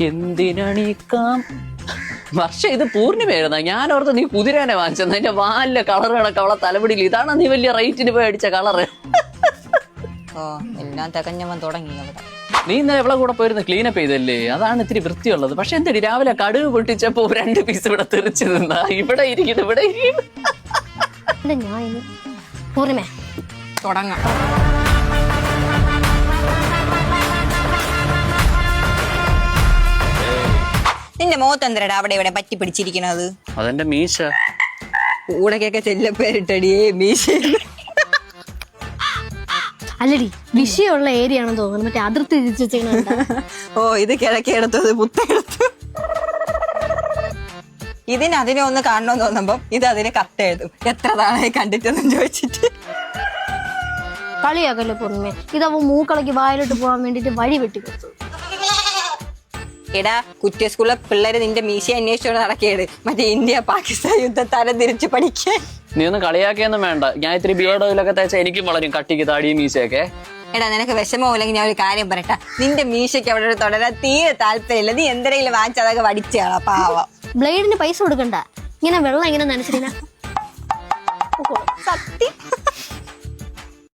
എന്തിനണിക്കാം വർഷ ഇത് പൂർണ്ണിമയായിരുന്ന ഞാൻ ഓർത്ത് നീ കുതിരനെ വാങ്ങിച്ചത് അതിന്റെ വാലിലെ കളർ കണക്ക് അവളെ തലമുടിയിൽ ഇതാണ് നീ വലിയ റേറ്റിന് പോയി അടിച്ച കളറ്. ഓ എല്ലാം തികഞ്ഞവൻ തുടങ്ങി അവിടെ. നീ ഇന്നലെ എവിടെ കൂടെ പോയിരുന്ന ക്ലീനപ്പ് ചെയ്തല്ലേ, അതാണ് ഇത്തിരി വൃത്തിയുള്ളത്. പക്ഷെ എന്തടി രാവിലെ കടുക് പൊട്ടിച്ചപ്പോ 2 പീസ് ഇവിടെ തെറിച്ചു നിന്നാ ഇവിടെ ഇരിക്കുന്നു ഇവിടെ ഇരിക്കുന്നു. ഞാൻ ഇനി പൂർണിമ തുടങ്ങാം. നിന്റെ മുഖത്ത് എന്തരടാ അവിടെ ഇവിടെ പറ്റി പിടിച്ചിരിക്കണത്? അതെന്റെ മീശ. കൂടെയൊക്കെ ചെല്ലപ്പേരിട്ടടിയേ മീശ. അല്ലടി വിഷയമുള്ള ഏരിയ ആണെന്ന് തോന്നുന്നു, മറ്റേ അതിർത്തി തിരിച്ചു വെച്ചേക്കണ. ഓ ഇത് കിഴക്കെടുത്തത് പുത്തെടുത്തു. അതിനെ ഒന്ന് കാണണമെന്ന് തോന്നുമ്പോ ഇത് അതിന് കത്തെഴുതും, എത്ര നാളായി കണ്ടിട്ടെന്നും ചോദിച്ചിട്ട്. കളിയാക്കല്ലേ പൂർണിമ, ഇതവ മൂക്കളക്ക് വായിലോട്ട് പോകാൻ വേണ്ടിട്ട് വഴി വെട്ടിക്കൊടുത്തു. എടാ കുറ്റിയ സ്കൂളിലെ പിള്ളേര് നിന്റെ മീശ അന്വേഷിച്ചോണ്ട് നടക്കേട്, മറ്റേ ഇന്ത്യ പാകിസ്ഥാൻ യുദ്ധം തരം തിരിച്ച് പഠിക്കാൻ. നീ ഒന്നും കളിയാക്കിയൊന്നും വേണ്ട, ഞാൻ ഇത്തിരി ബിയോഡോയിലൊക്കെ തേച്ചാൽ എനിക്കും വളരും കട്ടിക്ക് താടിയും മീശയൊക്കെ. എടാ നിനക്ക് വിഷമമില്ലെങ്കിൽ ഞാൻ ഒരു കാര്യം പറയട്ടെ, നിന്റെ മീശയ്ക്ക് അവിടെ തുടരാൻ തീരെ താല്പര്യമില്ല. നീ എന്തെങ്കിലും വാങ്ങിച്ചതൊക്കെ വടിച്ചാളാ പാവം. ബ്ലേഡിന് പൈസ കൊടുക്കണ്ട, ഇങ്ങനെ വെള്ളം ഇങ്ങനെ നനച്ചിരുന്ന സത്യം.